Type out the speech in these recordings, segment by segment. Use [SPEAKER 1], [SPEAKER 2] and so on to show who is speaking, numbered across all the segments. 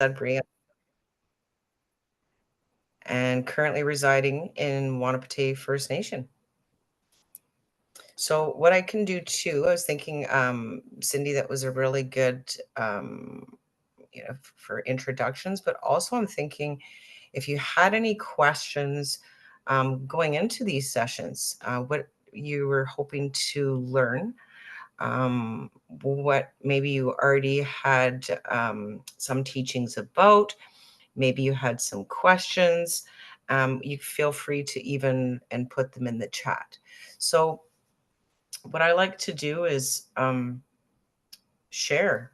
[SPEAKER 1] Sudbury and currently residing in Wanapitei First Nation. So what I can do too, I was thinking, Cindy, that was a really good, for introductions, but also I'm thinking if you had any questions going into these sessions, what you were hoping to learn, what maybe you already had some teachings about, maybe you had some questions, you feel free to even and put them in the chat. So what I like to do is share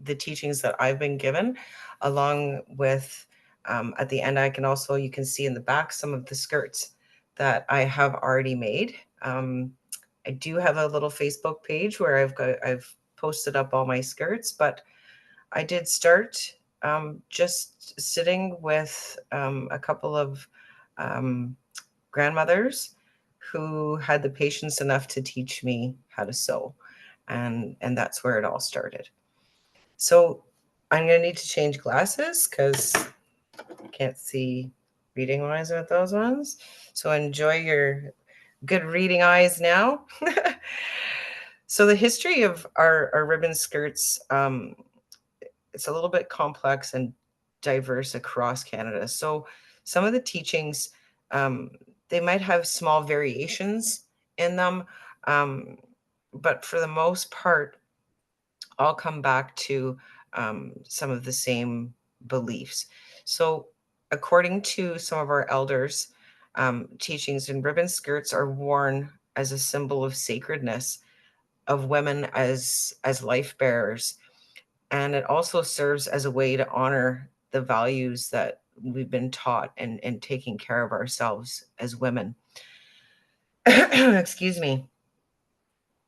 [SPEAKER 1] the teachings that I've been given, along with at the end, you can see in the back some of the skirts that I have already made. I do have a little Facebook page where I've posted up all my skirts, but I did start just sitting with a couple of grandmothers who had the patience enough to teach me how to sew. And that's where it all started. So I'm going to need to change glasses because I can't see reading wise with those ones. So enjoy your good reading eyes now. So the history of our ribbon skirts, it's a little bit complex and diverse across Canada. So some of the teachings, um, they might have small variations in them, but for the most part, all come back to some of the same beliefs. So according to some of our elders, teachings and ribbon skirts are worn as a symbol of sacredness, of women as life bearers, and it also serves as a way to honor the values that we've been taught and taking care of ourselves as women. Excuse me.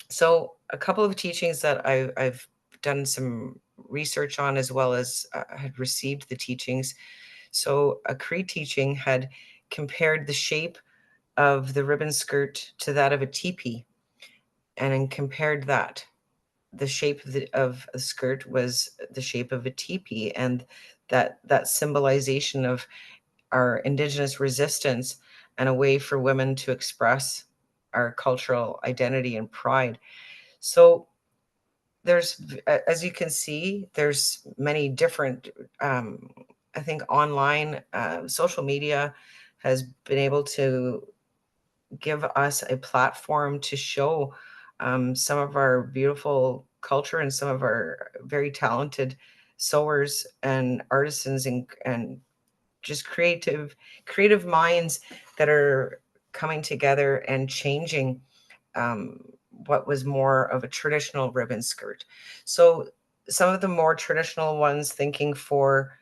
[SPEAKER 1] So a couple of teachings that I've done some research on, as well as had received the teachings. So a Cree teaching had compared the shape of the ribbon skirt to that of a teepee, and then compared that. The shape of the skirt was the shape of a teepee, and that symbolization of our Indigenous resistance and a way for women to express our cultural identity and pride. So there's, as you can see, there's many different, I think online, social media has been able to give us a platform to show some of our beautiful culture and some of our very talented sewers and artisans and just creative minds that are coming together and changing what was more of a traditional ribbon skirt. So some of the more traditional ones, thinking for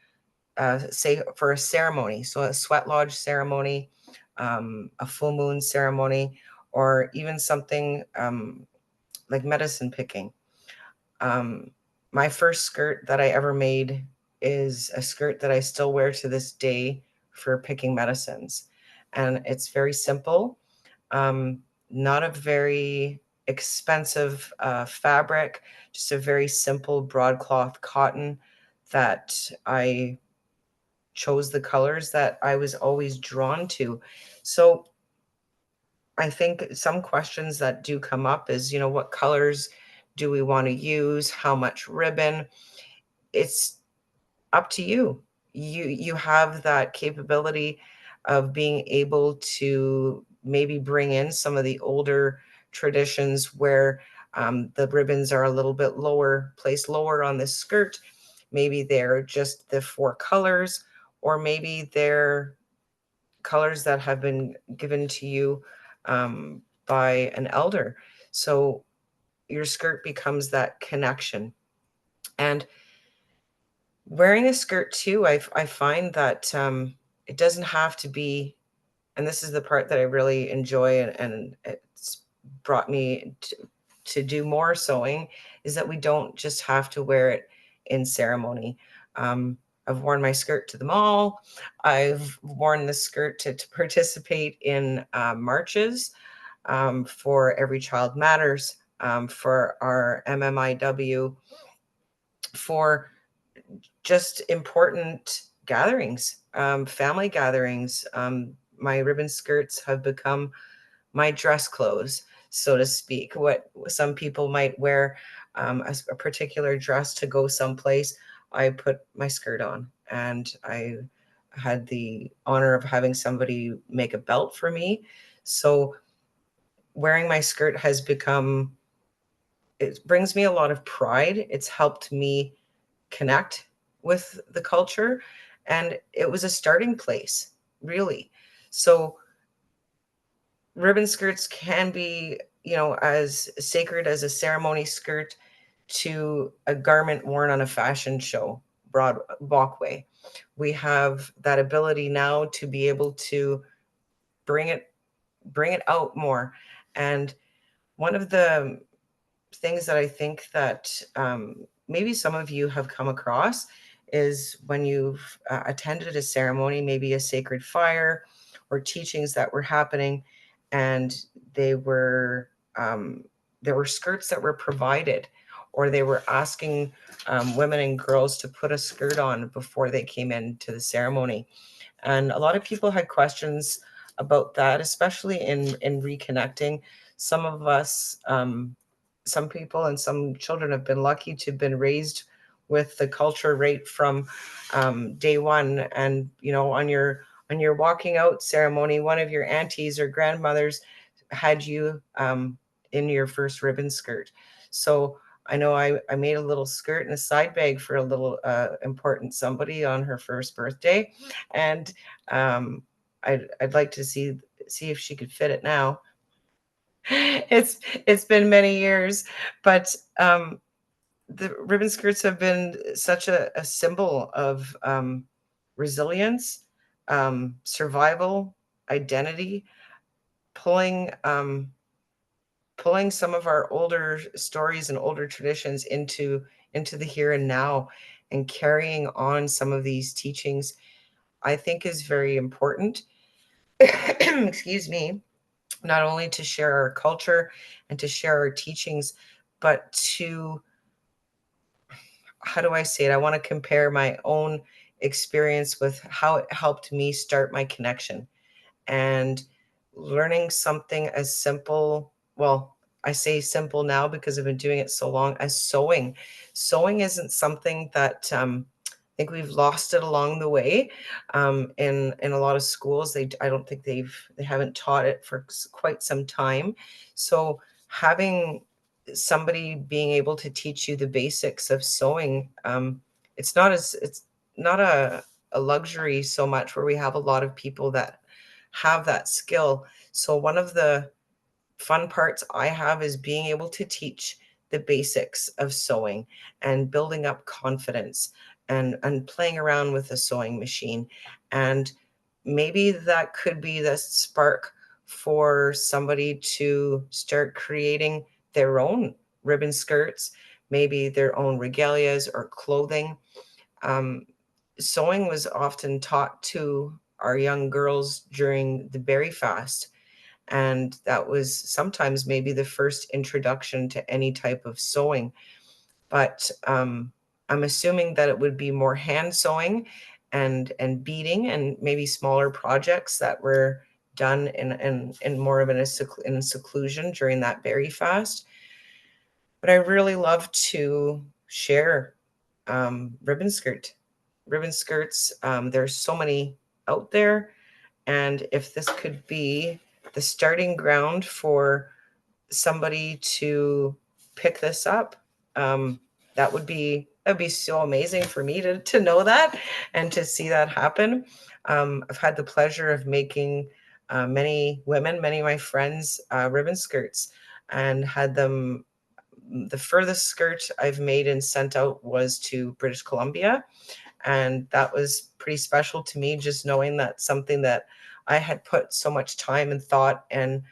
[SPEAKER 1] say for a ceremony, so a sweat lodge ceremony, a full moon ceremony, or even something like medicine picking. My first skirt that I ever made is a skirt that I still wear to this day for picking medicines. And it's very simple, not a very expensive fabric, just a very simple broadcloth cotton that I chose the colors that I was always drawn to. So I think some questions that do come up is, what colors do we want to use? How much ribbon? It's up to you. You have that capability of being able to maybe bring in some of the older traditions where the ribbons are a little bit lower, placed lower on the skirt. Maybe they're just the four colors, or maybe they're colors that have been given to you by an elder. So your skirt becomes that connection. And wearing a skirt too, I find that it doesn't have to be, and this is the part that I really enjoy, and it's brought me to do more sewing, is that we don't just have to wear it in ceremony. I've worn my skirt to the mall. I've worn the skirt to participate in marches for Every Child Matters, for our MMIW, for just important gatherings, family gatherings. My ribbon skirts have become my dress clothes, so to speak. What some people might wear, a particular dress to go someplace, I put my skirt on, and I had the honor of having somebody make a belt for me. So wearing my skirt has become, it brings me a lot of pride. It's helped me connect with the culture, and it was a starting place, really. So ribbon skirts can be, as sacred as a ceremony skirt to a garment worn on a fashion show, broad walkway. We have that ability now to be able to bring it bring it out more. And one of the things that I think that maybe some of you have come across is when you've attended a ceremony, maybe a sacred fire or teachings that were happening, and they were there were skirts that were provided, or they were asking women and girls to put a skirt on before they came into the ceremony. And a lot of people had questions about that, especially in reconnecting. Some of us, some people and some children have been lucky to have been raised with the culture right from day one. And on your walking out ceremony, one of your aunties or grandmothers had you in your first ribbon skirt. So I know I made a little skirt and a side bag for a little important somebody on her first birthday, and I'd like to see if she could fit it now. It's been many years, but the ribbon skirts have been such a symbol of resilience, survival, identity, pulling pulling some of our older stories and older traditions into the here and now, and carrying on some of these teachings, I think is very important. Excuse me. Not only to share our culture and to share our teachings, but to, how do I say it? I want to compare my own experience with how it helped me start my connection, and learning something as simple, well, I say simple now because I've been doing it so long, as sewing. Sewing isn't something that I think we've lost it along the way. In a lot of schools, I don't think they haven't taught it for quite some time. So having somebody being able to teach you the basics of sewing, it's not a luxury so much, where we have a lot of people that have that skill. So one of the fun parts I have is being able to teach the basics of sewing and building up confidence, and playing around with a sewing machine. And maybe that could be the spark for somebody to start creating their own ribbon skirts, maybe their own regalias or clothing. Um, Sewing was often taught to our young girls during the berry fast, and that was sometimes maybe the first introduction to any type of sewing. But I'm assuming that it would be more hand sewing and beading, and maybe smaller projects that were done in more of in seclusion during that berry fast. But I really love to share ribbon skirts. There's so many out there, and if this could be the starting ground for somebody to pick this up, that'd be so amazing for me to know that and to see that happen. I've had the pleasure of making many women, many of my friends, ribbon skirts, and had them. The furthest skirt I've made and sent out was to British Columbia, and that was pretty special to me, just knowing that something that I had put so much time and thought, and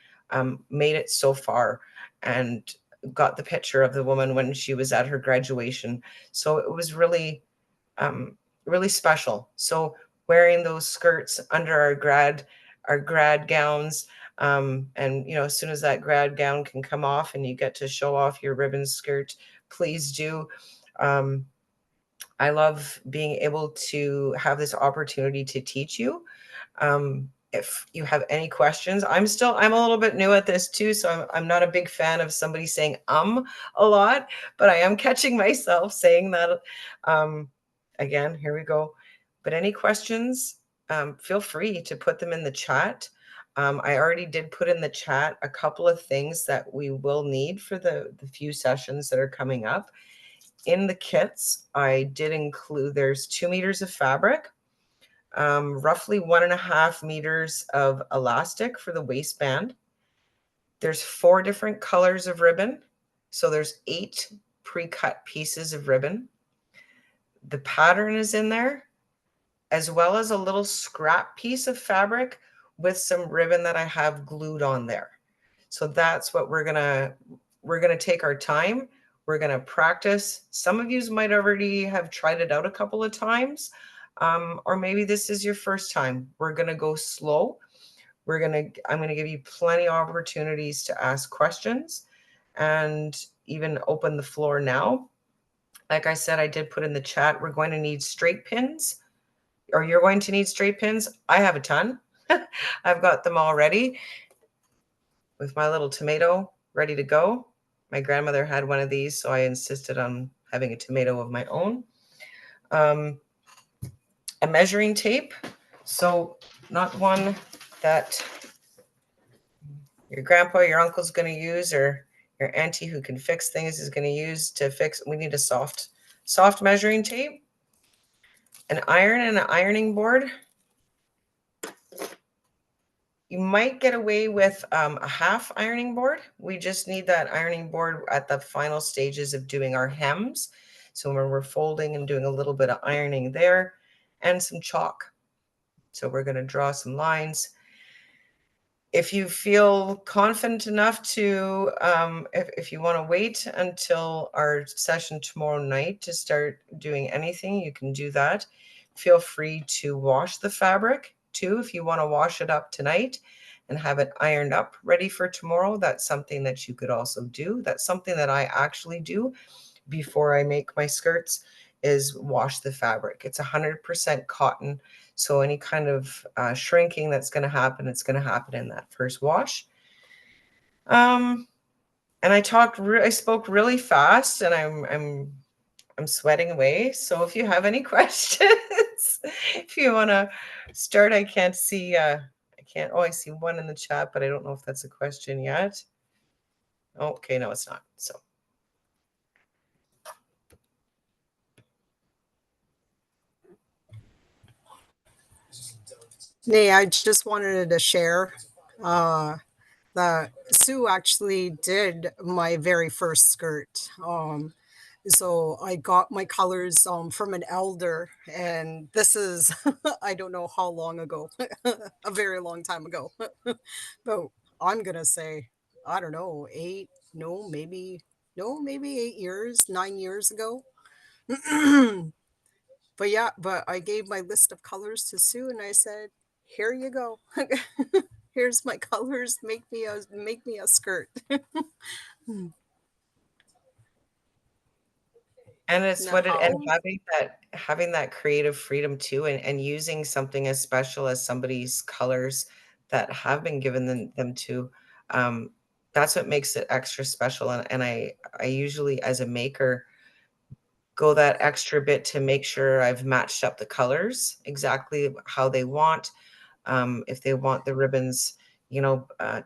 [SPEAKER 1] made it so far, and got the picture of the woman when she was at her graduation. So it was really, really special. So wearing those skirts under our grad gowns, and as soon as that grad gown can come off and you get to show off your ribbon skirt, please do. Um, I love being able to have this opportunity to teach you. If you have any questions, I'm a little bit new at this too, so I'm not a big fan of somebody saying a lot, but I am catching myself saying that. Again, here we go. But any questions, feel free to put them in the chat. I already did put in the chat a couple of things that we will need for the few sessions that are coming up. In the kits, I did include, there's 2 meters of fabric, roughly 1.5 meters of elastic for the waistband. There's 4 different colors of ribbon. So there's 8 pre-cut pieces of ribbon. The pattern is in there, as well as a little scrap piece of fabric with some ribbon that I have glued on there. So that's what we're gonna take our time. We're gonna practice. Some of you might already have tried it out a couple of times, or maybe this is your first time. We're gonna go slow. I'm gonna give you plenty of opportunities to ask questions and even open the floor now. Like I said, I did put in the chat, we're going to need straight pins, or you're going to need straight pins. I have a ton. I've got them all ready with my little tomato ready to go. My grandmother had one of these, so I insisted on having a tomato of my own. A measuring tape. So not one that your grandpa, your uncle's going to use, or your auntie who can fix things is going to use to fix. We need a soft measuring tape, an iron and an ironing board. You might get away with a half ironing board. We just need that ironing board at the final stages of doing our hems. So when we're folding and doing a little bit of ironing there, and some chalk. So we're going to draw some lines. If you feel confident enough to, if you want to wait until our session tomorrow night to start doing anything, you can do that. Feel free to wash the fabric too. If you want to wash it up tonight and have it ironed up ready for tomorrow, that's something that you could also do. That's something that I actually do before I make my skirts, is wash the fabric. It's 100% cotton. So any kind of shrinking that's going to happen, it's going to happen in that first wash. And I spoke really fast, and I'm sweating away. So if you have any questions, if you want to start, I can't see. I see one in the chat, but I don't know if that's a question yet. Okay, no, it's not. So.
[SPEAKER 2] Nay, I just wanted to share that Sue actually did my very first skirt. So I got my colors from an elder, and this is I don't know how long ago, a very long time ago. But I'm gonna say, I don't know, maybe 8 years, 9 years ago. But yeah, but I gave my list of colors to Sue, and I said, "Here you go. Here's my colors. Make me a skirt."
[SPEAKER 1] And it's what it, and
[SPEAKER 2] Now,
[SPEAKER 1] having that creative freedom too, and using something as special as somebody's colors that have been given them to, that's what makes it extra special. And I usually, as a maker, go that extra bit to make sure I've matched up the colors exactly how they want. If they want the ribbons,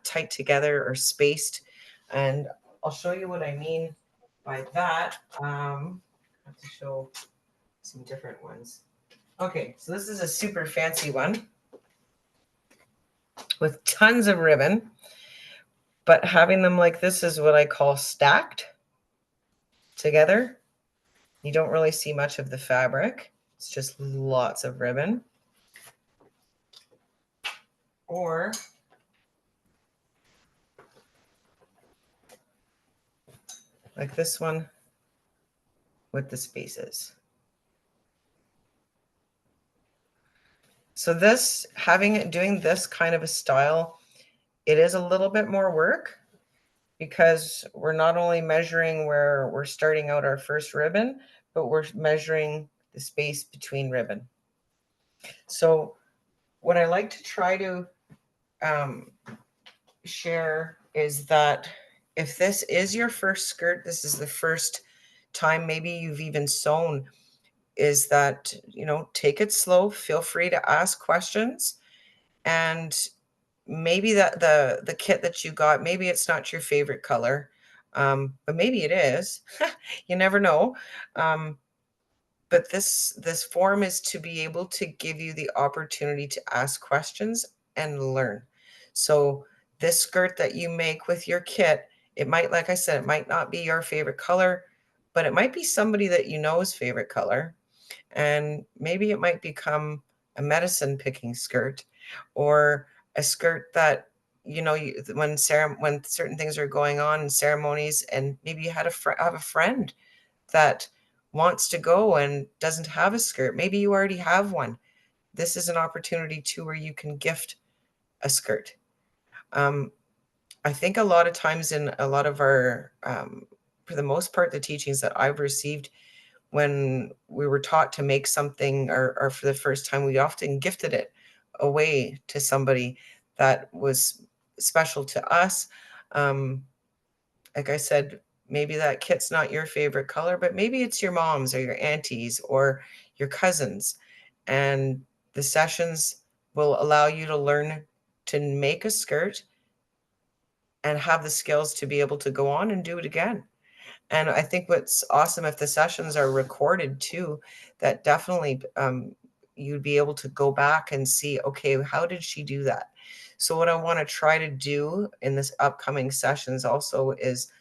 [SPEAKER 1] tight together or spaced. And I'll show you what I mean by that. I have to show some different ones. Okay, so this is a super fancy one with tons of ribbon, but having them like this is what I call stacked together. You don't really see much of the fabric. It's just lots of ribbon. Or like this one with the spaces. So doing this kind of a style, it is a little bit more work, because we're not only measuring where we're starting out our first ribbon, but we're measuring the space between ribbon. So what I like to try to share is that if this is your first skirt, this is the first time maybe you've even sewn, is that, take it slow, feel free to ask questions. And maybe that the kit that you got, maybe it's not your favorite color, but maybe it is. You never know. But this forum is to be able to give you the opportunity to ask questions and learn. So this skirt that you make with your kit, it might, like I said, it might not be your favorite color, but it might be somebody that you know's favorite color. And maybe it might become a medicine picking skirt, or a skirt that, when certain things are going on in ceremonies, and maybe you have a friend that wants to go and doesn't have a skirt. Maybe you already have one. This is an opportunity too where you can gift a skirt. I think a lot of times in a lot of our, for the most part, the teachings that I've received, when we were taught to make something, or for the first time, we often gifted it away to somebody that was special to us. Like I said, maybe that kit's not your favorite color, but maybe it's your mom's or your auntie's or your cousin's. And the sessions will allow you to learn to make a skirt and have the skills to be able to go on and do it again. And I think what's awesome, if the sessions are recorded too, that definitely you'd be able to go back and see, okay, how did she do that? So what I want to try to do in this upcoming sessions also is,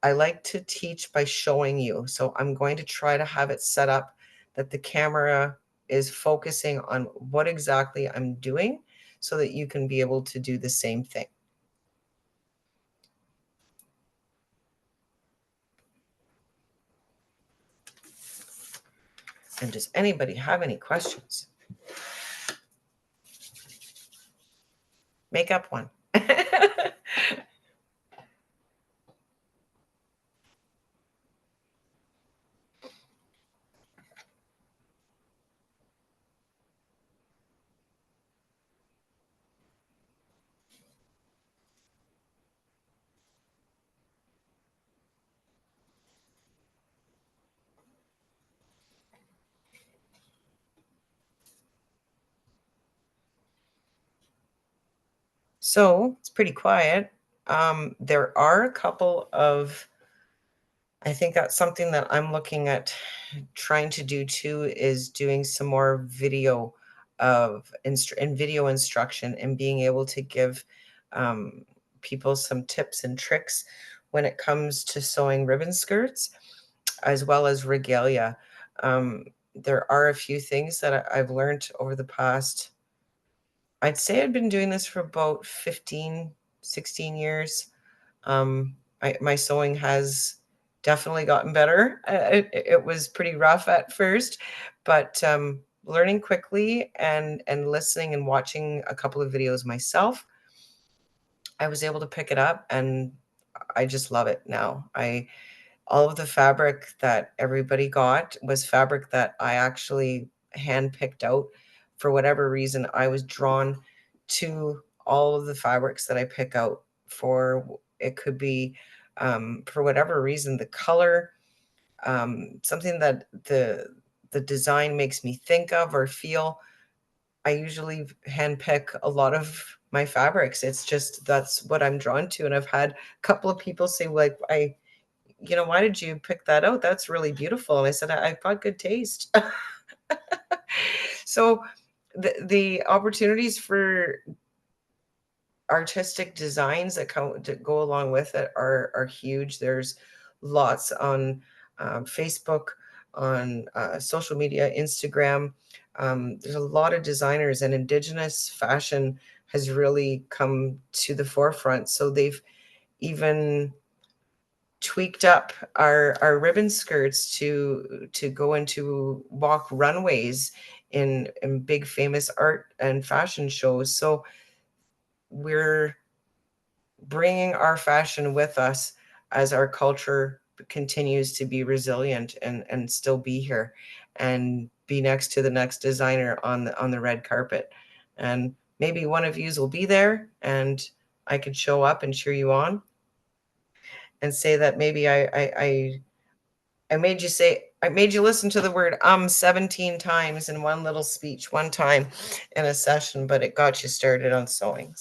[SPEAKER 1] I like to teach by showing you. So I'm going to try to have it set up that the camera is focusing on what exactly I'm doing so that you can be able to do the same thing. And does anybody have any questions? Make up one. So it's pretty quiet. There are a couple of, I think that's something that I'm looking at trying to do too, is doing some more video and video instruction, and being able to give people some tips and tricks when it comes to sewing ribbon skirts, as well as regalia. There are a few things that I've learned over the past, I'd say I've been doing this for about 15, 16 years. My sewing has definitely gotten better. It was pretty rough at first, but learning quickly and listening and watching a couple of videos myself, I was able to pick it up, and I just love it now. All of the fabric that everybody got was fabric that I actually hand picked out. For whatever reason, I was drawn to all of the fabrics that I pick out. For it could be, for whatever reason, the color, something that the design makes me think of or feel. I usually hand pick a lot of my fabrics. It's just that's what I'm drawn to. And I've had a couple of people say, like, why did you pick that out? That's really beautiful. And I said, I've got good taste. So the opportunities for artistic designs that go along with it are huge. There's lots on Facebook, on social media, Instagram. There's a lot of designers, and Indigenous fashion has really come to the forefront. So they've even tweaked up our ribbon skirts to go into walk runways in big famous art and fashion shows. So we're bringing our fashion with us as our culture continues to be resilient and still be here. and be next to the next designer on the red carpet. And maybe one of yous will be there, and I could show up and cheer you on and say that maybe I made you say, I made you listen to the word 17 times in one little speech, one time in a session, but it got you started on sewing.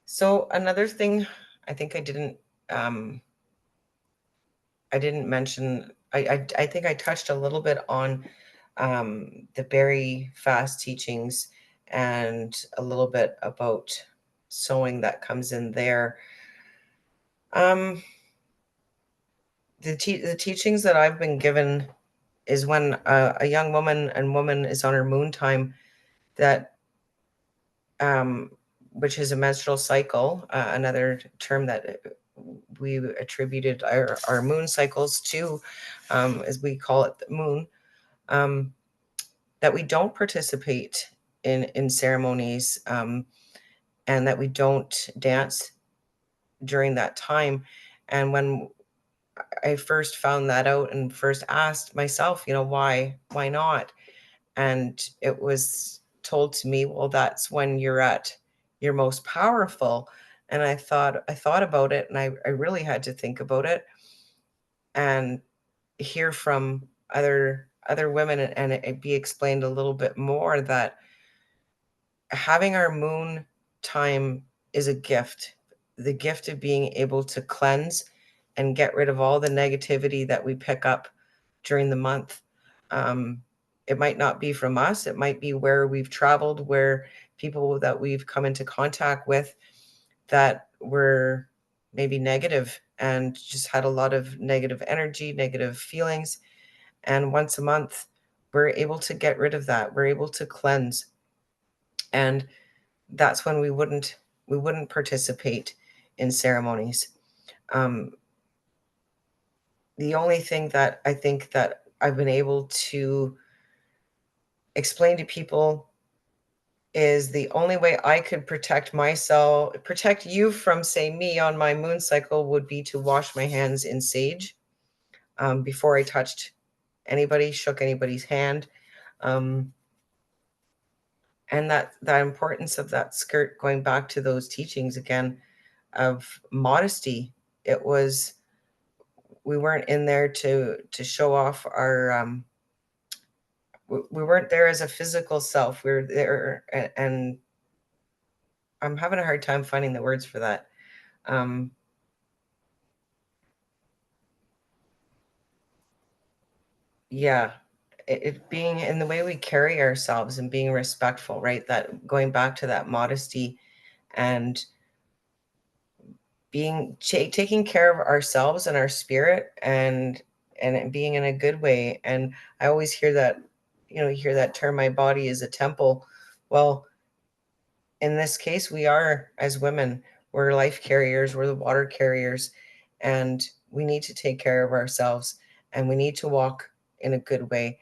[SPEAKER 1] So another thing I think um, I didn't mention, I think I touched a little bit on the very fast teachings and a little bit about sewing that comes in there. Um, the teachings that I've been given is when a young woman is on her moon time, that um, which is a menstrual cycle, another term that we attributed our moon cycles to, as we call it, the moon. Um, that we don't participate in ceremonies, and that we don't dance during that time. And when I first found that out and first asked myself, why not? And it was told to me, well, that's when you're at your most powerful. And I thought about it, and I really had to think about it and hear from other women, and it be explained a little bit more that having our moon time is a gift. The gift of being able to cleanse and get rid of all the negativity that we pick up during the month. Um, it might not be from us, it might be where we've traveled, where people that we've come into contact with that were maybe negative and just had a lot of negative energy, negative feelings. And once a month, we're able to get rid of that. We're able to cleanse. And that's when we wouldn't participate in ceremonies. Um, the only thing that I think that I've been able to explain to people is the only way I could protect myself, protect you from, say, me on my moon cycle, would be to wash my hands in sage before I touched anybody, shook anybody's hand. Um, and that importance of that skirt, going back to those teachings again of modesty, it was, we weren't in there to show off our we weren't there as a physical self. We were there, and I'm having a hard time finding the words for that. um yeah, it being in the way we carry ourselves and being respectful, right? That going back to that modesty and taking care of ourselves and our spirit, and it being in a good way. And I always hear that, you hear that term, my body is a temple. Well, in this case, we are, as women, we're life carriers, we're the water carriers, and we need to take care of ourselves, and we need to walk in a good way,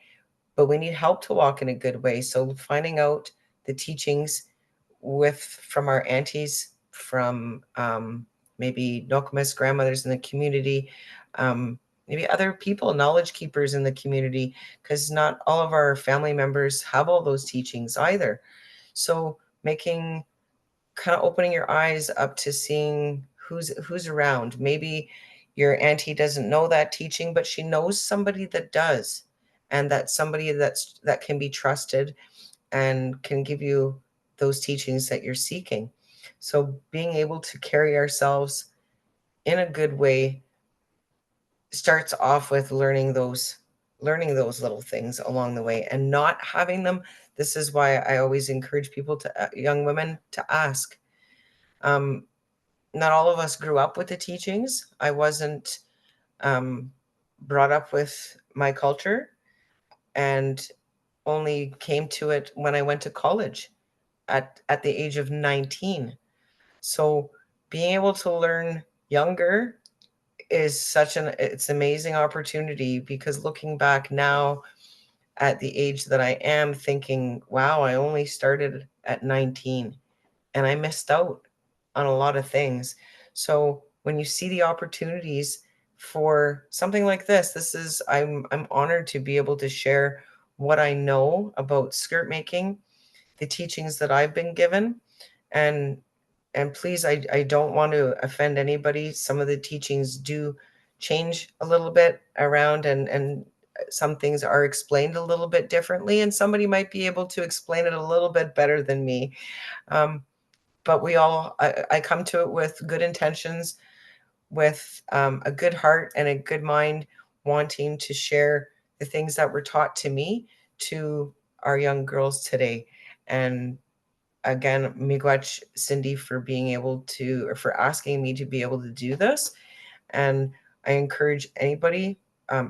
[SPEAKER 1] but we need help to walk in a good way. So finding out the teachings from our aunties, from maybe Nokomis grandmothers in the community, maybe other people, knowledge keepers in the community, because not all of our family members have all those teachings either. So making, kind of opening your eyes up to seeing who's around. Maybe your auntie doesn't know that teaching, but she knows somebody that does, and that somebody that can be trusted and can give you those teachings that you're seeking. So being able to carry ourselves in a good way starts off with learning those little things along the way and not having them. This is why I always encourage people to, young women, to ask. um, Not all of us grew up with the teachings. I wasn't um, brought up with my culture, and only came to it when I went to college at the age of 19. So being able to learn younger is such an it's amazing opportunity, because looking back now at the age that I am, thinking, wow, I only started at 19 and I missed out on a lot of things. So when you see the opportunities for something like this is I'm honored to be able to share what I know about skirt making, the teachings that I've been given, and please, I don't want to offend anybody. Some of the teachings do change a little bit around, and some things are explained a little bit differently, and somebody might be able to explain it a little bit better than me. Um, but I come to it with good intentions, with a good heart and a good mind, wanting to share the things that were taught to me to our young girls today. And again, miigwech, Cindy, for being able to, or for asking me to be able to do this. And I encourage anybody,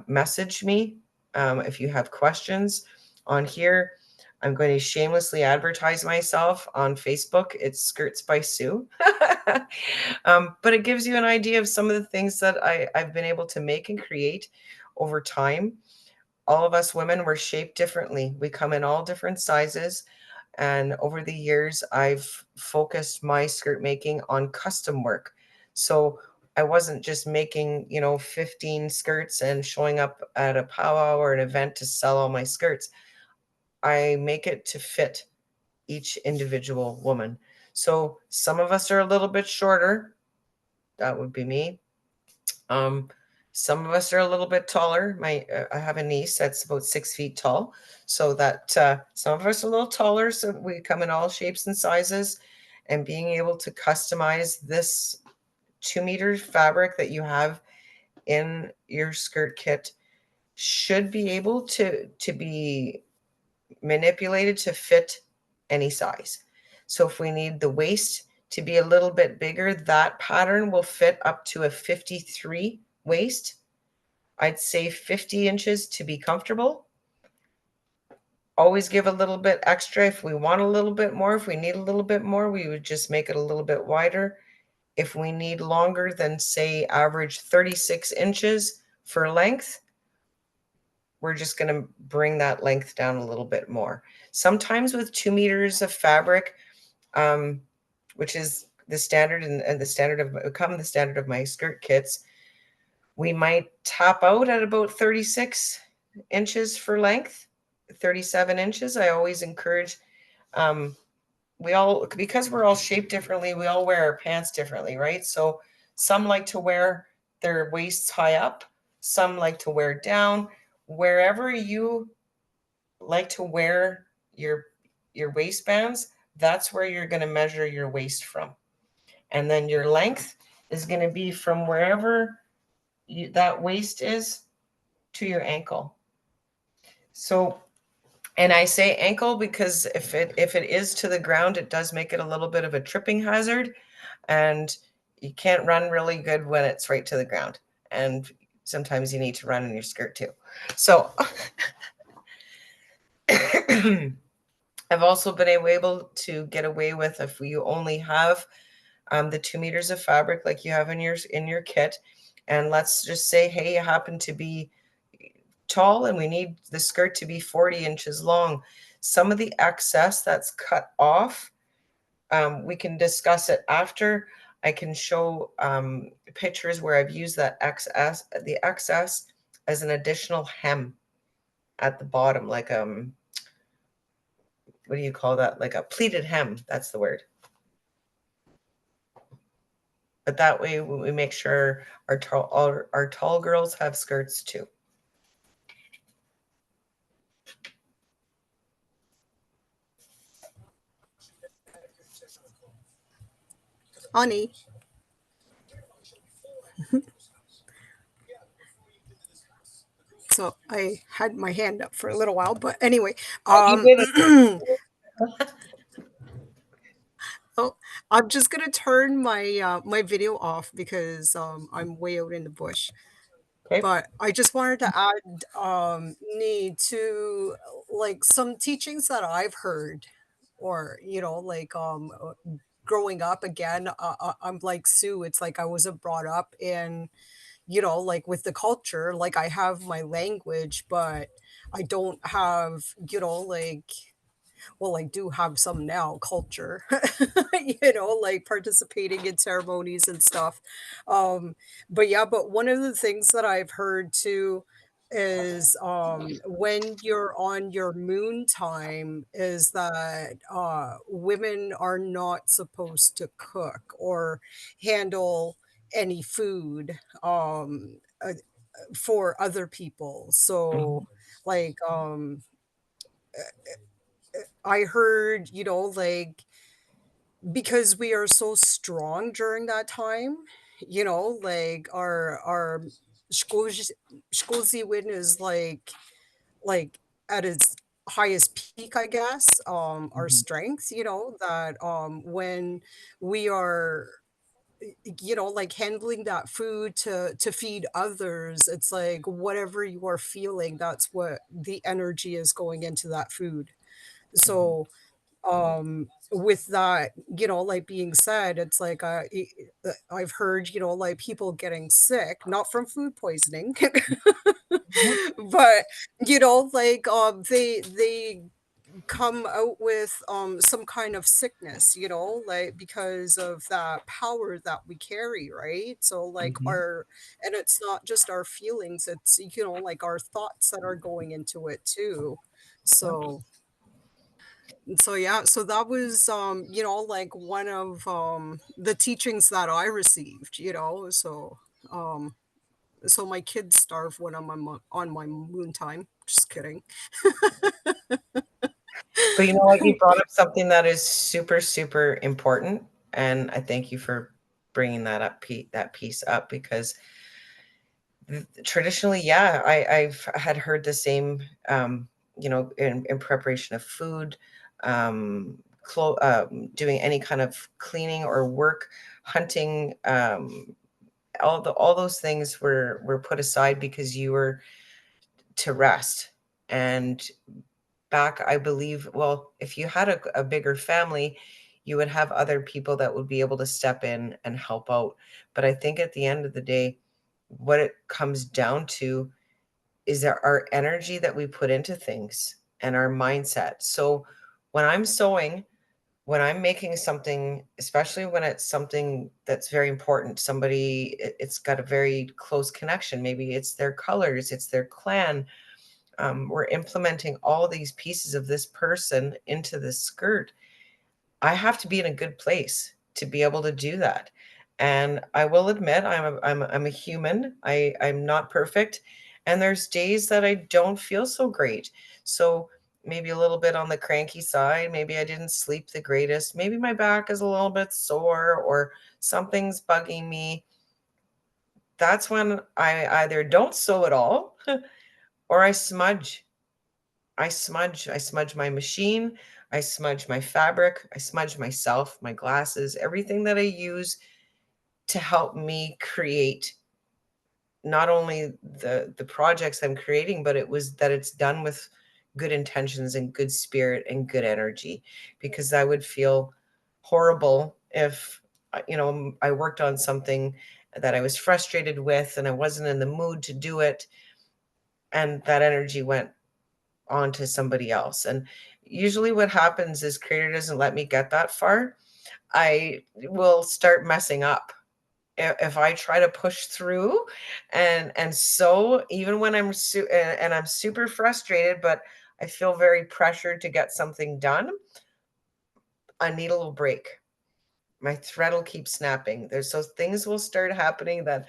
[SPEAKER 1] message me if you have questions on here. I'm going to shamelessly advertise myself on Facebook. It's Skirts by Sue. But it gives you an idea of some of the things that I've been able to make and create over time. All of us women were shaped differently. We come in all different sizes. And over the years, I've focused my skirt making on custom work. So I wasn't just making, 15 skirts and showing up at a powwow or an event to sell all my skirts. I make it to fit each individual woman. So some of us are a little bit shorter. That would be me. Um, some of us are a little bit taller. I have a niece that's about 6 feet tall, so that some of us are a little taller. So we come in all shapes and sizes, and being able to customize this 2 meter fabric that you have in your skirt kit should be able to be manipulated to fit any size. So if we need the waist to be a little bit bigger, that pattern will fit up to a 53 waist. I'd say 50 inches to be comfortable. Always give a little bit extra if we want a little bit more. If we need a little bit more, we would just make it a little bit wider. If we need longer than, say, average 36 inches for length, we're just going to bring that length down a little bit more. Sometimes with 2 meters of fabric, um, which is the standard, and the standard of my skirt kits, we might tap out at about 36 inches for length, 37 inches. I always encourage, because we're all shaped differently, we all wear our pants differently, right? So some like to wear their waists high up, some like to wear down. Wherever you like to wear your waistbands, that's where you're going to measure your waist from. And then your length is going to be from wherever that waist is to your ankle. So, and I say ankle because if it is to the ground, it does make it a little bit of a tripping hazard, and you can't run really good when it's right to the ground. And sometimes you need to run in your skirt too. So I've also been able to get away with, if you only have the 2 meters of fabric like you have in your kit, and let's just say, hey, you happen to be tall and we need the skirt to be 40 inches long. Some of the excess that's cut off, we can discuss it after. I can show pictures where I've used the excess as an additional hem at the bottom, like what do you call that? Like a pleated hem. That's the word. But that way we make sure our tall girls have skirts too.
[SPEAKER 2] Honey. So I had my hand up for a little while, but anyway,
[SPEAKER 1] You did it.
[SPEAKER 2] oh, I'm just gonna turn my my video off because I'm way out in the bush.
[SPEAKER 1] Okay.
[SPEAKER 2] But I just wanted to add need to like some teachings that I've heard, or like growing up again. I'm like Sue. It's like I wasn't brought up in like with the culture, like I have my language, but I don't have, like, well, I do have some now culture, like participating in ceremonies and stuff. Um, but yeah, but one of the things that I've heard too is when you're on your moon time is that women are not supposed to cook or handle any food uh, for other people. So
[SPEAKER 1] Mhm,
[SPEAKER 2] like I heard, because we are so strong during that time, like our Shkozhi is like at its highest peak, I guess, our
[SPEAKER 1] mhm,
[SPEAKER 2] strength, that when we are like handling that food to feed others, it's like whatever you are feeling, that's what the energy is going into that food.
[SPEAKER 1] mhm,
[SPEAKER 2] So with that, like being said, it's like I've heard, like people getting sick, not from food poisoning,
[SPEAKER 1] mhm,
[SPEAKER 2] but like they come out with some kind of sickness, like because of that power that we carry, right? So like
[SPEAKER 1] mhm.
[SPEAKER 2] and it's not just our feelings, it's like our thoughts that are going into it too.
[SPEAKER 1] Yep.
[SPEAKER 2] So yeah, so that was like one of the teachings that I received, um so my kids starve when I'm on my moon time. Just kidding.
[SPEAKER 1] But you know what? You brought up something that is super, super important, and I thank you for bringing that piece up because traditionally, yeah, I've had heard the same, in preparation of food, doing any kind of cleaning or work, hunting, all those things were put aside because you were to rest. And back, I believe, well, if you had a bigger family, you would have other people that would be able to step in and help out. But I think at the end of the day, what it comes down to is there our energy that we put into things and our mindset. So when I'm sewing, when I'm making something, especially when it's something that's very important, somebody, it's got a very close connection. Maybe it's their colors, it's their clan. We're implementing all these pieces of this person into this skirt. I have to be in a good place to be able to do that. And I will admit, I'm a human. I'm not perfect, and there's days that I don't feel so great. So maybe a little bit on the cranky side. Maybe I didn't sleep the greatest. Maybe my back is a little bit sore, or something's bugging me. That's when I either don't sew at all, or I smudge. I smudge my machine, I smudge my fabric, I smudge myself, my glasses, everything that I use to help me create not only the projects I'm creating, but it's done with good intentions and good spirit and good energy, because I would feel horrible if I worked on something that I was frustrated with and I wasn't in the mood to do it, and that energy went on to somebody else. And usually what happens is creator doesn't let me get that far. I will start messing up. If I try to push through and so even when and I'm super frustrated, but I feel very pressured to get something done, I need a little break. My thread will keep snapping. There's so things will start happening that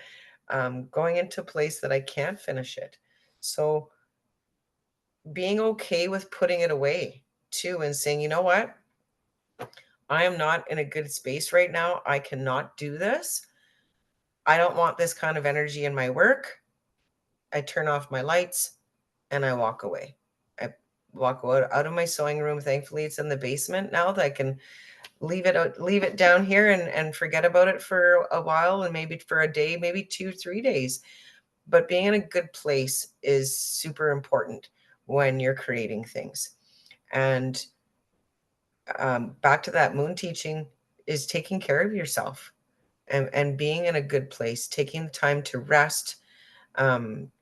[SPEAKER 1] going into a place that I can't finish it. So being okay with putting it away too and saying, you know what? I am not in a good space right now. I cannot do this. I don't want this kind of energy in my work. I turn off my lights and I walk away. I walk out of my sewing room. Thankfully, it's in the basement now that I can leave it down here and forget about it for a while, and maybe for a day, maybe 2, 3 days. But being in a good place is super important when you're creating things. And back to that moon teaching is taking care of yourself and being in a good place, taking the time to rest,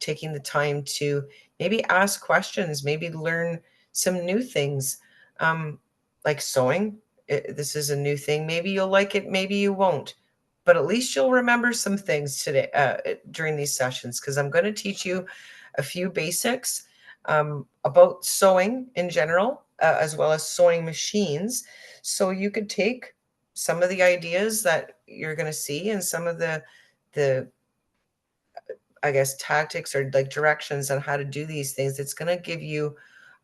[SPEAKER 1] taking the time to maybe ask questions, maybe learn some new things, um, like sewing. This is a new thing. Maybe you'll like it, maybe you won't, but at least you'll remember some things today during these sessions, because I'm going to teach you a few basics about sewing in general, as well as sewing machines. So you could take some of the ideas that you're going to see and some of the I guess tactics or like directions on how to do these things. It's going to give you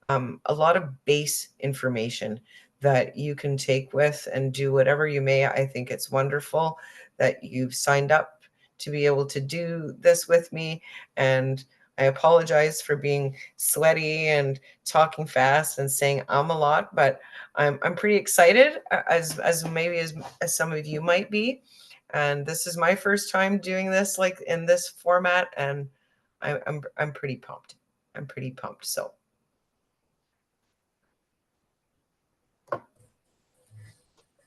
[SPEAKER 1] a lot of base information that you can take with and do whatever you may. I think it's wonderful that you've signed up to be able to do this with me. And I apologize for being sweaty and talking fast and saying a lot, but I'm pretty excited, as maybe as some of you might be. And this is my first time doing this like in this format, and I'm pretty pumped. I'm pretty pumped. So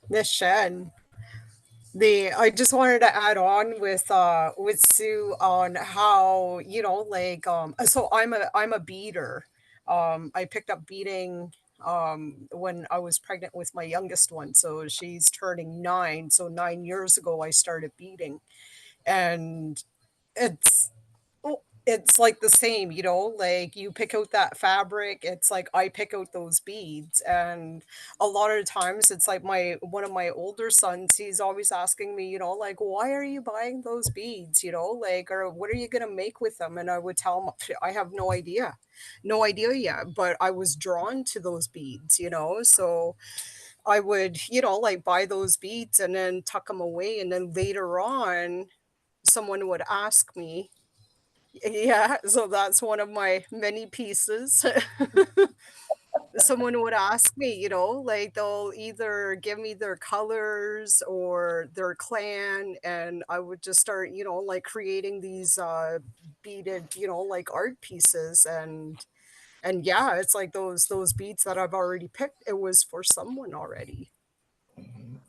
[SPEAKER 2] Miss Shen. The I just wanted to add on with Sue on how, like, so I'm a beader. I picked up beading when I was pregnant with my youngest one, so she's turning 9. So 9 years ago I started beading, and it's it's like the same, like you pick out that fabric. It's like I pick out those beads, and a lot of the times it's like my one of my older sons, he's always asking me, like, why are you buying those beads, like, or what are you going to make with them? And I would tell him, I have no idea, no idea yet, but I was drawn to those beads, so I would, like, buy those beads and then tuck them away, and then later on someone would ask me. Yeah, so that's one of my many pieces. Someone would ask me, like they'll either give me their colors or their clan, and I would just start, like creating these beaded, like art pieces, and yeah, it's like those beads that I've already picked, it was for someone already.
[SPEAKER 1] mhm,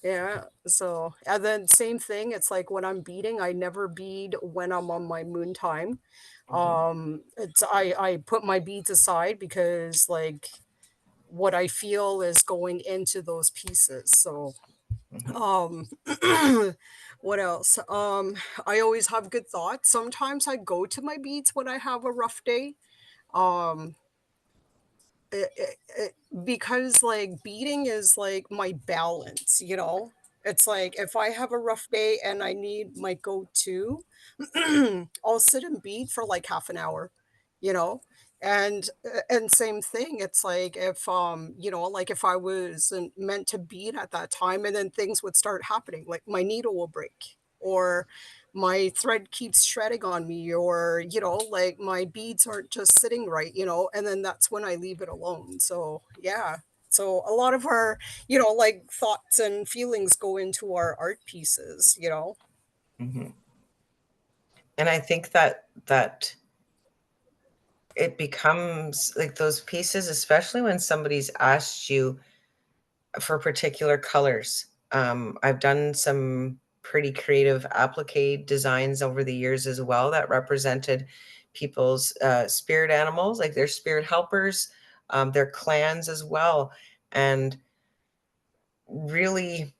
[SPEAKER 2] Yeah, so and then same thing, it's like when I'm beading, I never bead when I'm on my moon time.
[SPEAKER 1] mhm,
[SPEAKER 2] It's I put my beads aside because like what I feel is going into those pieces. So,
[SPEAKER 1] mhm,
[SPEAKER 2] um what else? I always have good thoughts. Sometimes I go to my beads when I have a rough day. Um because like beading is like my balance, it's like if I have a rough day and I need my go-to, I'll sit and bead for like half an hour, you know and same thing, it's like if like if I wasn't meant to bead at that time, and then things would start happening, like my needle will break, or my thread keeps shredding on me, or like my beads aren't just sitting right, and then that's when I leave it alone. So yeah, so a lot of our like thoughts and feelings go into our art pieces.
[SPEAKER 1] mhm. And I think that it becomes like those pieces, especially when somebody's asked you for particular colors. I've done some pretty creative applique designs over the years as well that represented people's spirit animals, like their spirit helpers, their clans as well. And really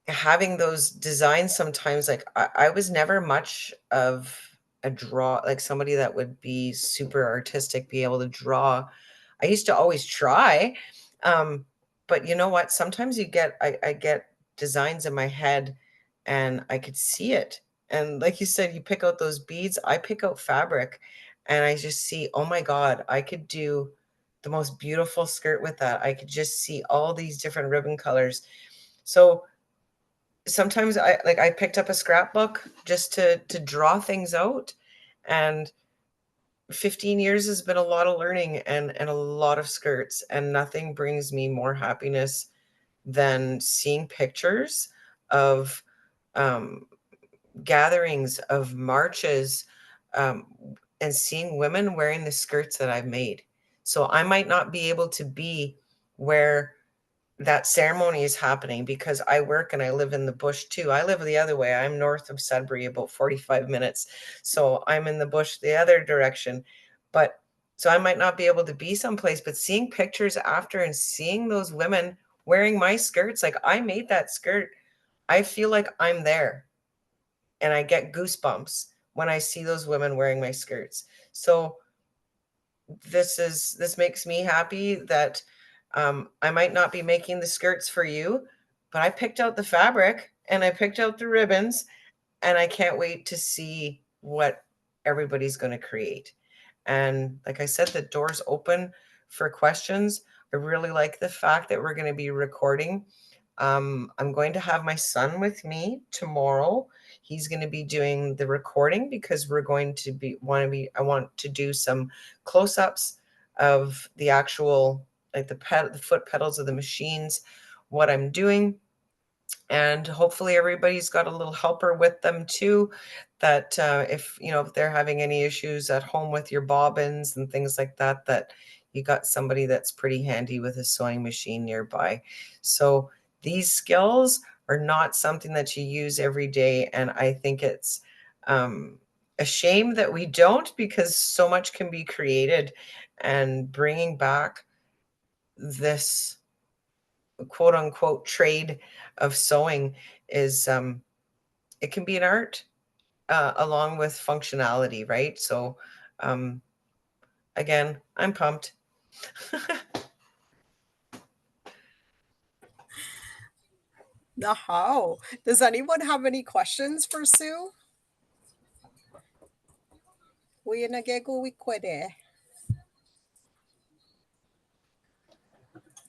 [SPEAKER 1] having those designs sometimes, like I was never much of a draw, like somebody that would be super artistic, be able to draw. I used to always try, um, but you know what, sometimes I get designs in my head and I could see it, and like you said, you pick out those beads, I pick out fabric, and I just see, oh my god, I could do the most beautiful skirt with that. I could just see all these different ribbon colors. So sometimes I picked up a scrapbook just to draw things out, and 15 years has been a lot of learning and a lot of skirts, and nothing brings me more happiness than seeing pictures of um, gatherings, of marches, um, and seeing women wearing the skirts that I've made. So I might not be able to be where that ceremony is happening, because I work and I live in the bush too. I live the other way. I'm north of Sudbury, about 45 minutes. So I'm in the bush the other direction. But so I might not be able to be someplace, but seeing pictures after and seeing those women wearing my skirts, like I made that skirt, I feel like I'm there, and I get goosebumps when I see those women wearing my skirts. So this makes me happy that I might not be making the skirts for you, but I picked out the fabric and I picked out the ribbons, and I can't wait to see what everybody's going to create. And like I said, the door's open for questions. I really like the fact that we're going to be recording. I'm going to have my son with me tomorrow. He's going to be doing the recording, because we're going to I want to do some close-ups of the actual, like the foot pedals of the machines, what I'm doing. And hopefully everybody's got a little helper with them too, that if they're having any issues at home with your bobbins and things like that, that you got somebody that's pretty handy with a sewing machine nearby. So these skills are not something that you use every day, and I think it's a shame that we don't, because so much can be created. And bringing back this quote unquote trade of sewing is it can be an art, along with functionality, right? So um again, I'm pumped.
[SPEAKER 2] How? Does anyone have any questions for Sue? Kuya nagego-wikwede.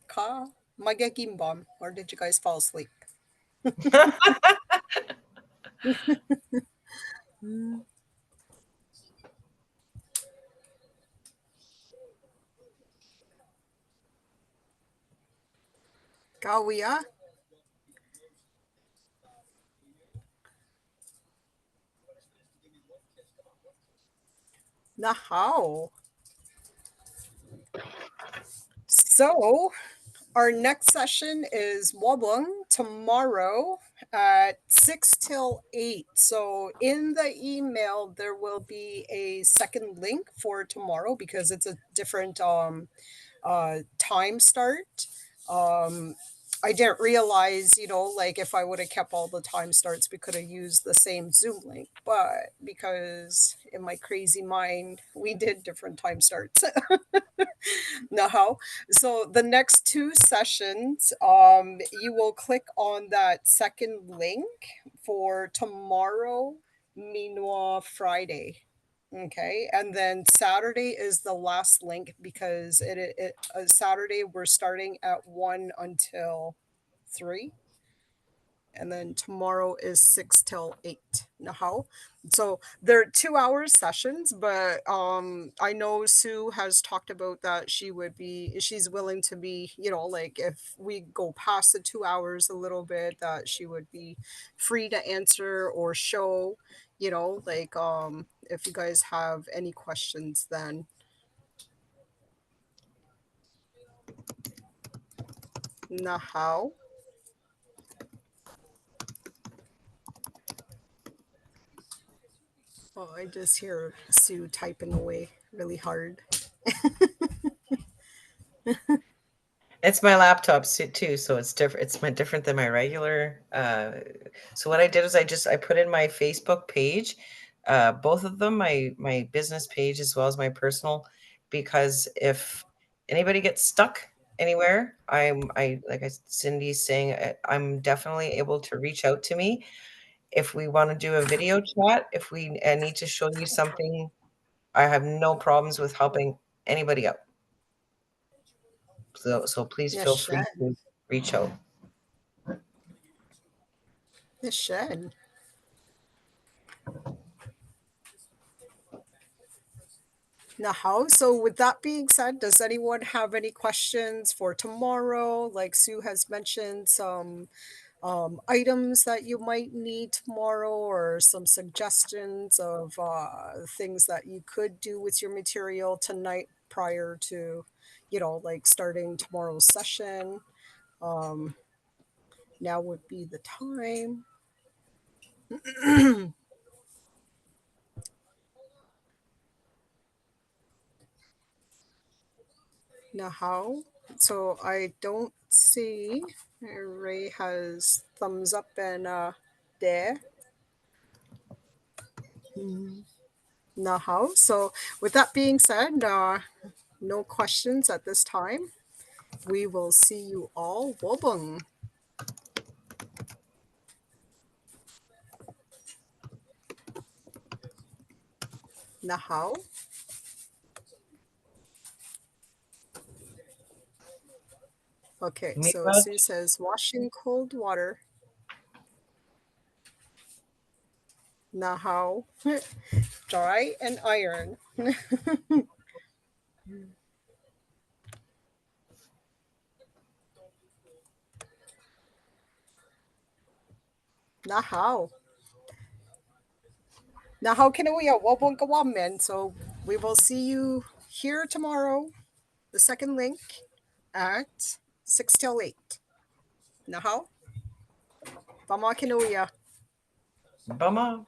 [SPEAKER 2] Ka? Magigimbam? Or did you guys fall asleep? Kawiya? How? So, our next session is Wabung tomorrow at 6 till 8. So, in the email, there will be a second link for tomorrow, because it's a different time start. Um, I didn't realize, like if I would have kept all the time starts, we could have used the same Zoom link. But because in my crazy mind, we did different time starts. No. So the next two sessions, you will click on that second link for tomorrow, meanwhile Friday. Okay, and then Saturday is the last link, because Saturday we're starting at 1 until 3, and then tomorrow is 6 till 8. Now, so they're 2 hour sessions, but I know Sue has talked about that she's willing to be, like if we go past the 2 hours a little bit, that she would be free to answer or show, like if you guys have any questions then. Now, oh, I just hear Sue typing away really hard.
[SPEAKER 1] It's my laptop too, so it's different. It's my different than my regular. So what I did is I put in my Facebook page, both of them, my business page as well as my personal, because if anybody gets stuck anywhere, like Cindy's saying, I'm definitely able to reach out to me if we want to do a video chat. If we need to show you something, I have no problems with helping anybody out. So please
[SPEAKER 2] Yes,
[SPEAKER 1] feel free
[SPEAKER 2] should.
[SPEAKER 1] to reach out.
[SPEAKER 2] Yes, should. Now, so with that being said, does anyone have any questions for tomorrow? Like Sue has mentioned, some items that you might need tomorrow, or some suggestions of things that you could do with your material tonight prior to, like starting tomorrow's session. Um, now would be the time. Now how? So I don't see. Ray has thumbs up and there. Now how? So with that being said, no questions at this time. We will see you all. Wobung. Now how? Okay, so
[SPEAKER 1] Miigwech.
[SPEAKER 2] Sue says wash in cold water. Now how? Dry and iron. Now how? Now how can we wobong gawamen? So we will see you here tomorrow. The second link at 6 till 8. Now how? Vama kinuya.
[SPEAKER 1] Bama.